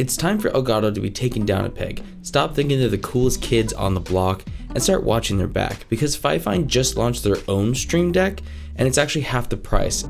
It's time for Elgato to be taken down a peg. Stop thinking they're the coolest kids on the block and start watching their back, because FIFINE just launched their own Stream Deck and it's actually half the price.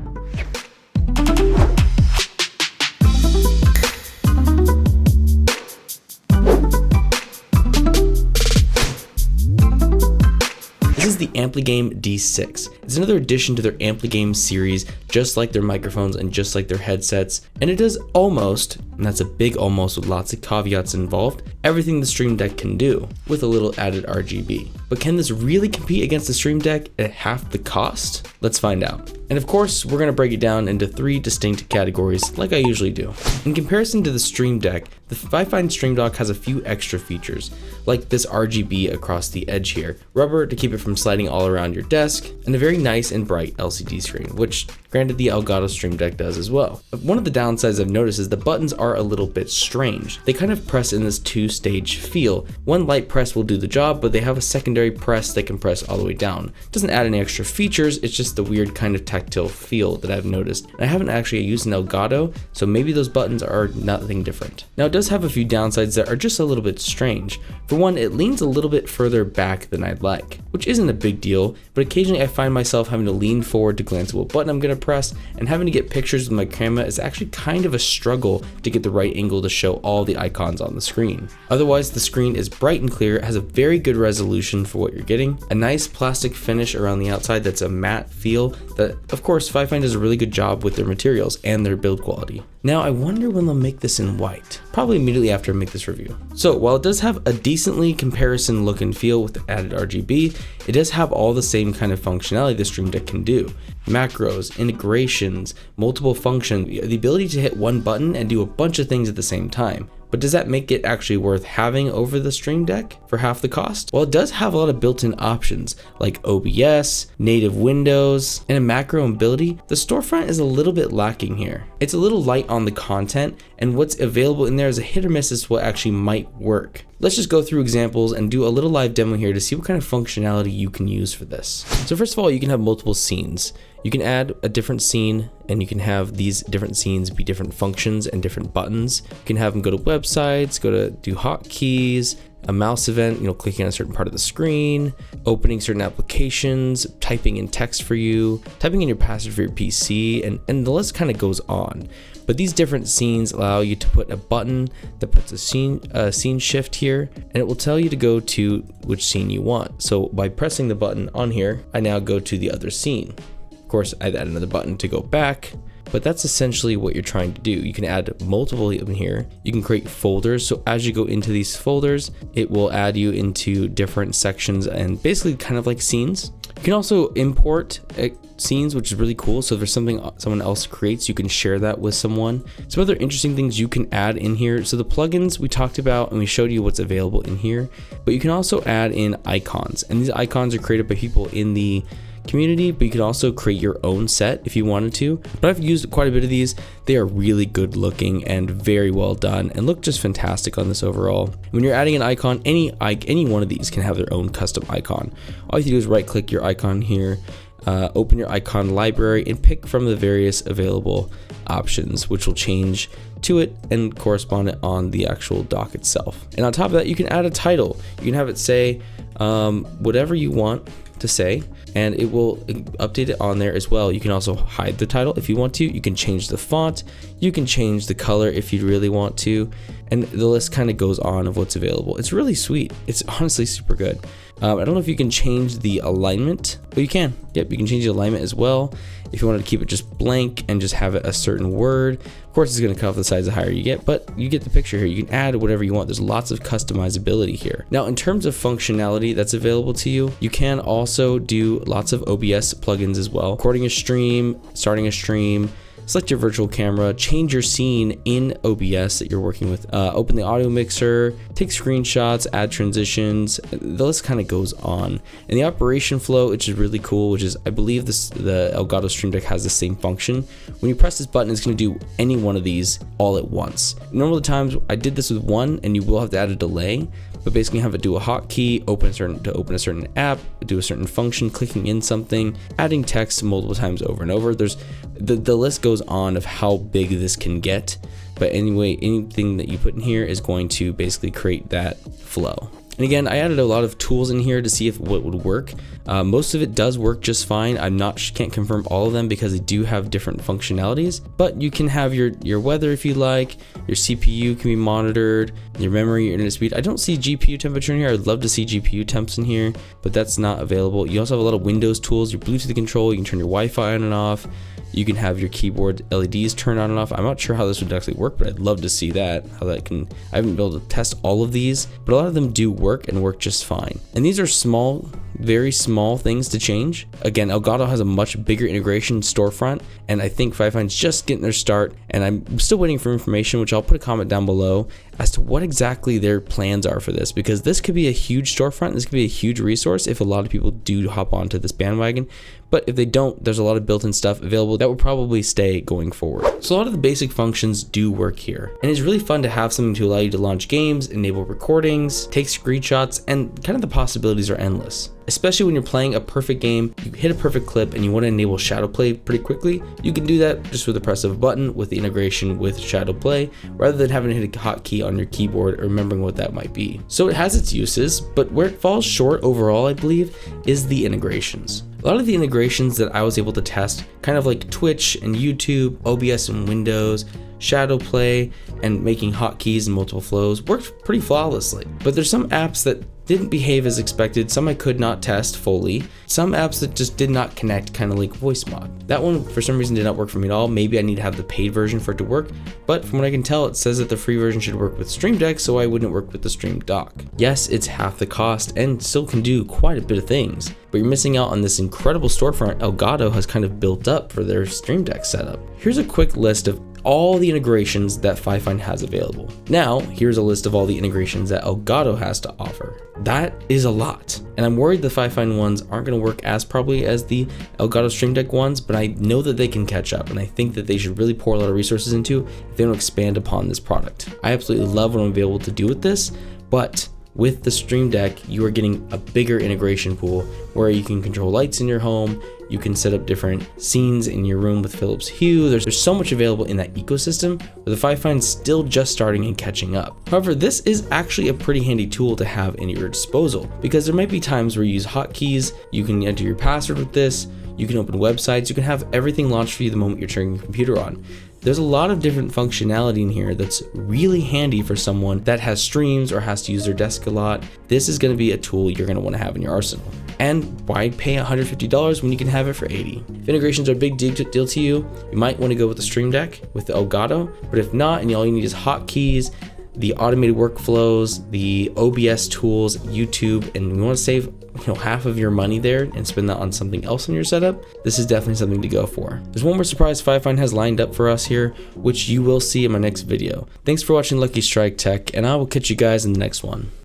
This is the Ampligame D6. It's another addition to their Ampligame series, just like their microphones and just like their headsets. And it does almost, and that's a big almost with lots of caveats involved, everything the Stream Deck can do, with a little added RGB. But can this really compete against the Stream Deck at half the cost? Let's find out. And of course, we're gonna break it down into 3 distinct categories like I usually do. In comparison to the Stream Deck, the FIFINE Stream Deck has a few extra features, like this RGB across the edge here, rubber to keep it from sliding all around your desk, and a very nice and bright LCD screen, which granted the Elgato Stream Deck does as well. One of the downsides I've noticed is the buttons are a little bit strange. They kind of press in this 2-stage feel. One light press will do the job, but they have a secondary press that can press all the way down. It doesn't add any extra features, it's just the weird kind of tactile feel that I've noticed. And I haven't actually used an Elgato, so maybe those buttons are nothing different. Now it does have a few downsides that are just a little bit strange. For one, it leans a little bit further back than I'd like, which isn't a big deal, but occasionally I find myself having to lean forward to glance at what button I'm gonna press, and having to get pictures with my camera is actually kind of a struggle to get the right angle to show all the icons on the screen. Otherwise, the screen is bright and clear, it has a very good resolution for what you're getting, a nice plastic finish around the outside that's a matte feel that, of course, FIFINE does a really good job with their materials and their build quality. Now, I wonder when they'll make this in white. Probably immediately after I make this review. So while it does have a decently comparison look and feel with the added RGB, it does have all the same kind of functionality the Stream Deck can do. Macros, integrations, multiple functions, the ability to hit one button and do a bunch of things at the same time. But does that make it actually worth having over the Stream Deck for half the cost? Well, it does have a lot of built-in options like OBS, native windows, and a macro ability. The storefront is a little bit lacking here. It's a little light on the content, and what's available in there is a hit or miss as to what actually might work. Let's just go through examples and do a little live demo here to see what kind of functionality you can use for this. So first of all, you can have multiple scenes. You can add a different scene and you can have these different scenes be different functions and different buttons. You can have them go to websites, go to do hotkeys, a mouse event, clicking on a certain part of the screen, opening certain applications, typing in text for you, typing in your password for your PC, and the list kind of goes on. But these different scenes allow you to put a button that puts a scene shift here, and it will tell you to go to which scene you want. So by pressing the button on here, I now go to the other scene. Of course, I'd add another button to go back, but that's essentially what you're trying to do. You can add multiple in here. You can create folders. So as you go into these folders, it will add you into different sections and basically kind of like scenes. You can also import scenes, which is really cool. So if there's something someone else creates, you can share that with someone. Some other interesting things you can add in here. So the plugins we talked about and we showed you what's available in here, but you can also add in icons. And these icons are created by people in the community, but you can also create your own set if you wanted to. But I've used quite a bit of these. They are really good looking and very well done and look just fantastic on this overall. When you're adding an icon, any one of these can have their own custom icon. All you have to do is right click your icon here, open your icon library and pick from the various available options, which will change to it and correspond it on the actual dock itself. And on top of that, you can add a title. You can have it say whatever you want to say, and it will update it on there as well. You can also hide the title if you want to. You can change the font, you can change the color if you really want to, and the list kind of goes on of what's available. It's really sweet. It's honestly super good. I don't know if you can change the alignment, but you can. Yep, you can change the alignment as well. If you wanted to keep it just blank and just have it a certain word, of course it's going to cut off the size the higher you get, but you get the picture here. You can add whatever you want. There's lots of customizability here. Now, in terms of functionality that's available to you, you can also do lots of OBS plugins as well. Recording a stream, starting a stream, select your virtual camera, change your scene in OBS that you're working with, open the audio mixer, take screenshots, add transitions. The list kind of goes on. And the operation flow, which is really cool, which is, I believe the Elgato Stream Deck has the same function. When you press this button, it's going to do any one of these all at once. Normally the times I did this with one, and you will have to add a delay, but basically have it do a hotkey, open a certain app, do a certain function, clicking in something, adding text multiple times over and over. The list goes on of how big this can get, but anyway, anything that you put in here is going to basically create that flow. And again, I added a lot of tools in here to see if what would work. Most of it does work just fine. Can't confirm all of them because they do have different functionalities, but you can have your weather if you like, your CPU can be monitored, your memory, your internet speed. I don't see GPU temperature in here. I'd love to see GPU temps in here, but that's not available. You also have a lot of Windows tools, your Bluetooth control, you can turn your Wi-Fi on and off. You can have your keyboard LEDs turn on and off. I'm not sure how this would actually work, but I'd love to see that, how that can. I haven't been able to test all of these, but a lot of them do work and work just fine. And these are small, very small things to change. Again, Elgato has a much bigger integration storefront, and I think FIFINE's just getting their start, and I'm still waiting for information, which I'll put a comment down below as to what exactly their plans are for this, because this could be a huge storefront. This could be a huge resource if a lot of people do hop onto this bandwagon. But if they don't, there's a lot of built-in stuff available that will probably stay going forward. So a lot of the basic functions do work here. And it's really fun to have something to allow you to launch games, enable recordings, take screenshots, and kind of the possibilities are endless. Especially when you're playing a perfect game, you hit a perfect clip and you want to enable shadow play pretty quickly, you can do that just with the press of a button with the integration with shadow play, rather than having to hit a hotkey on your keyboard or remembering what that might be. So it has its uses, but where it falls short overall, I believe, is the integrations. A lot of the integrations that I was able to test, kind of like Twitch and YouTube, OBS and Windows, shadow play, and making hotkeys and multiple flows, worked pretty flawlessly. But there's some apps that didn't behave as expected, some I could not test fully, some apps that just did not connect, kind of like voice mod. That one for some reason did not work for me at all. Maybe I need to have the paid version for it to work, but from what I can tell, it says that the free version should work with Stream Deck, so I wouldn't work with the Stream Dock. Yes, it's half the cost and still can do quite a bit of things, but you're missing out on this incredible storefront Elgato has kind of built up for their Stream Deck setup. Here's a quick list of all the integrations that FIFINE has available. Now, here's a list of all the integrations that Elgato has to offer. That is a lot, and I'm worried the FIFINE ones aren't going to work as probably as the Elgato Stream Deck ones, but I know that they can catch up, and I think that they should really pour a lot of resources into if they don't expand upon this product. I absolutely love what I'm going to be able to do with this, but with the Stream Deck, you are getting a bigger integration pool where you can control lights in your home, you can set up different scenes in your room with Philips Hue. There's so much available in that ecosystem, but the FIFINE's still just starting and catching up. However, this is actually a pretty handy tool to have in your disposal, because there might be times where you use hotkeys, you can enter your password with this, you can open websites, you can have everything launched for you the moment you're turning your computer on. There's a lot of different functionality in here that's really handy for someone that has streams or has to use their desk a lot. This is going to be a tool you're going to want to have in your arsenal. And why pay $150 when you can have it for $80? If integrations are a big deal to you, you might want to go with the Stream Deck with the Elgato, but if not, and all you need is hotkeys, the automated workflows, the OBS tools, YouTube, and you want to save half of your money there and spend that on something else in your setup, this is definitely something to go for. There's one more surprise FIFINE has lined up for us here, which you will see in my next video. Thanks for watching Lucky Strike Tech, and I will catch you guys in the next one.